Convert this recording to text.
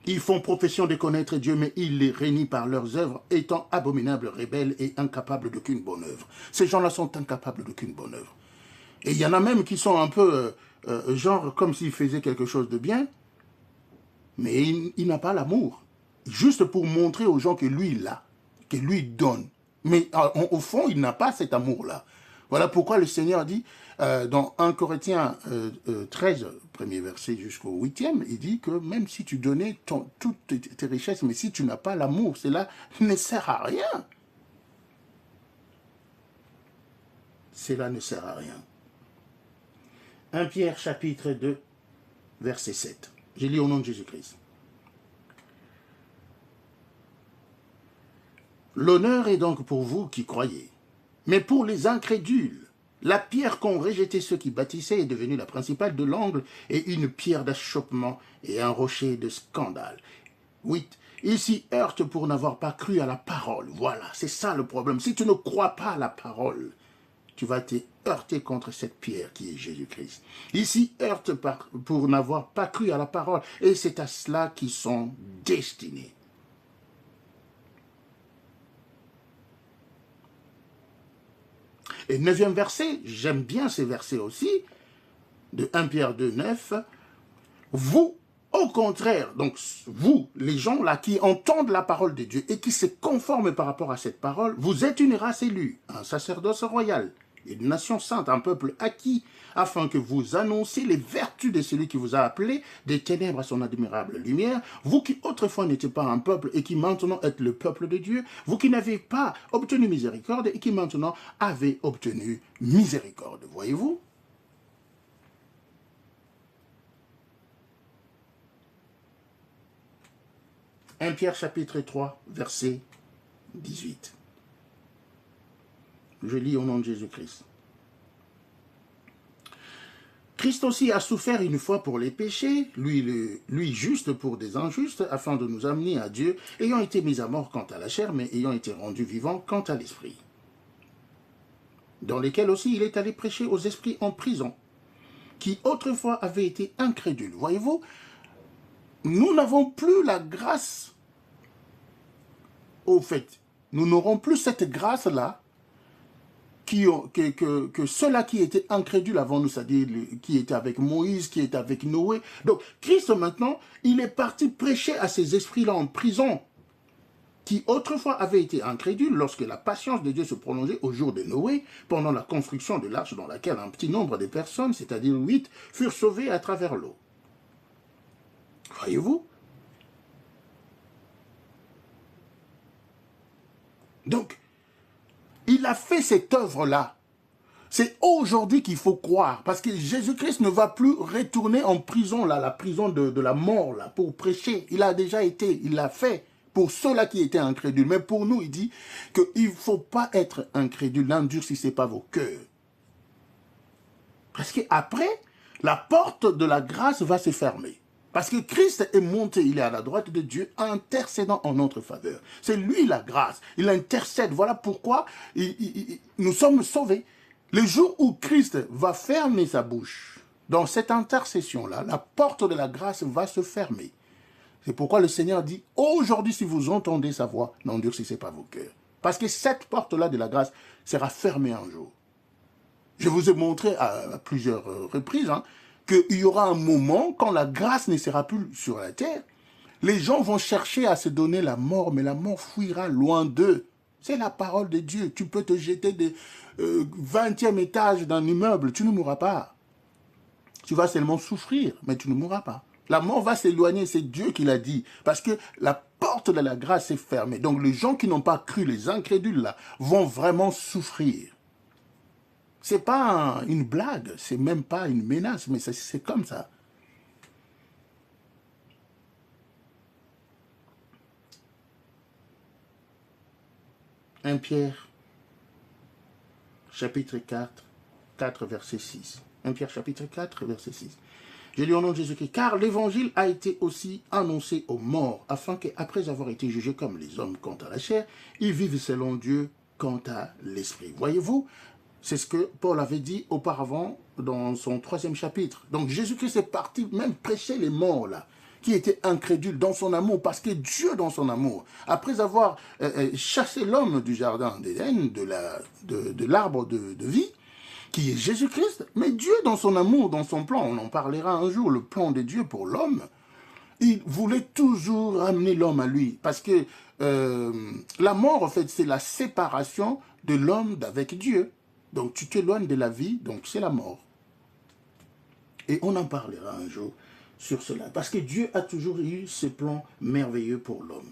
Ils font profession de connaître Dieu, mais ils les régnent par leurs œuvres, étant abominables, rebelles et incapables d'aucune bonne œuvre. Ces gens-là sont incapables d'aucune bonne œuvre. Et il y en a même qui sont un peu, genre, comme s'ils faisaient quelque chose de bien, mais il n'a pas l'amour. Juste pour montrer aux gens que lui, il l'a, que lui donne. Mais au fond, il n'a pas cet amour-là. Voilà pourquoi le Seigneur dit, dans 1 Corinthiens 13, premier verset jusqu'au 8e, il dit que même si tu donnais toutes tes richesses, mais si tu n'as pas l'amour, cela ne sert à rien. Cela ne sert à rien. 1 Pierre chapitre 2, verset 7. Je lis au nom de Jésus-Christ. L'honneur est donc pour vous qui croyez. Mais pour les incrédules, la pierre qu'ont rejeté ceux qui bâtissaient est devenue la principale de l'angle et une pierre d'achoppement et un rocher de scandale. 8. Ils s'y heurtent pour n'avoir pas cru à la parole. Voilà, c'est ça le problème. Si tu ne crois pas à la parole, tu vas te heurter contre cette pierre qui est Jésus-Christ. Ils s'y heurtent pour n'avoir pas cru à la parole. Et c'est à cela qu'ils sont destinés. Et 9e verset, j'aime bien ces versets aussi, de 1 Pierre 2, 9. Vous, au contraire, donc vous, les gens là qui entendent la parole de Dieu et qui se conforment par rapport à cette parole, vous êtes une race élue, un sacerdoce royal, une nation sainte, un peuple acquis, afin que vous annonciez les vertus de celui qui vous a appelé des ténèbres à son admirable lumière, vous qui autrefois n'étiez pas un peuple et qui maintenant êtes le peuple de Dieu, vous qui n'avez pas obtenu miséricorde et qui maintenant avez obtenu miséricorde. Voyez-vous? « 1 Pierre chapitre 3, verset 18. Je lis au nom de Jésus-Christ. Christ aussi a souffert une fois pour les péchés, lui juste pour des injustes, afin de nous amener à Dieu, ayant été mis à mort quant à la chair, mais ayant été rendu vivant quant à l'esprit. Dans lesquels aussi il est allé prêcher aux esprits en prison, qui autrefois avaient été incrédules. Voyez-vous, nous n'avons plus la grâce. Au fait, nous n'aurons plus cette grâce-là que ceux-là qui étaient incrédules avant nous, c'est-à-dire qui étaient avec Moïse, qui étaient avec Noé. Donc, Christ maintenant, il est parti prêcher à ces esprits-là en prison, qui autrefois avaient été incrédules lorsque la patience de Dieu se prolongeait au jour de Noé, pendant la construction de l'arche dans laquelle un petit nombre de personnes, c'est-à-dire 8, furent sauvées à travers l'eau. Voyez-vous? Donc, il a fait cette œuvre-là. C'est aujourd'hui qu'il faut croire, parce que Jésus-Christ ne va plus retourner en prison, là, la prison de la mort, là, pour prêcher. Il a déjà été, il l'a fait pour ceux-là qui étaient incrédules. Mais pour nous, il dit qu'il ne faut pas être incrédule, n'endurcissez pas vos cœurs. Parce qu'après, la porte de la grâce va se fermer. Parce que Christ est monté, il est à la droite de Dieu, intercédant en notre faveur. C'est lui la grâce, il intercède. Voilà pourquoi nous sommes sauvés. Le jour où Christ va fermer sa bouche, dans cette intercession-là, la porte de la grâce va se fermer. C'est pourquoi le Seigneur dit, aujourd'hui si vous entendez sa voix, n'endurcissez pas vos cœurs. Parce que cette porte-là de la grâce sera fermée un jour. Je vous ai montré à plusieurs reprises, qu'il y aura un moment quand la grâce ne sera plus sur la terre. Les gens vont chercher à se donner la mort, mais la mort fuira loin d'eux. C'est la parole de Dieu. Tu peux te jeter des 20e étage d'un immeuble, tu ne mourras pas. Tu vas seulement souffrir, mais tu ne mourras pas. La mort va s'éloigner, c'est Dieu qui l'a dit. Parce que la porte de la grâce est fermée. Donc les gens qui n'ont pas cru, les incrédules là, vont vraiment souffrir. C'est pas une blague, c'est même pas une menace, mais c'est comme ça. « 1 Pierre, chapitre 4, verset 6. 1 Pierre, chapitre 4, verset 6. Je lis au nom de Jésus-Christ. « Car l'évangile a été aussi annoncé aux morts, afin qu'après avoir été jugés comme les hommes quant à la chair, ils vivent selon Dieu quant à l'esprit. » Voyez-vous, c'est ce que Paul avait dit auparavant dans son 3e chapitre. Donc Jésus-Christ est parti même prêcher les morts là, qui était incrédule dans son amour, parce que Dieu, dans son amour, après avoir chassé l'homme du jardin d'Éden, de l'arbre de vie, qui est Jésus-Christ, mais Dieu, dans son amour, dans son plan, on en parlera un jour, le plan de Dieu pour l'homme, il voulait toujours ramener l'homme à lui, parce que la mort, en fait, c'est la séparation de l'homme d'avec Dieu. Donc, tu t'éloignes de la vie, donc c'est la mort. Et on en parlera un jour sur cela, parce que Dieu a toujours eu ses plans merveilleux pour l'homme.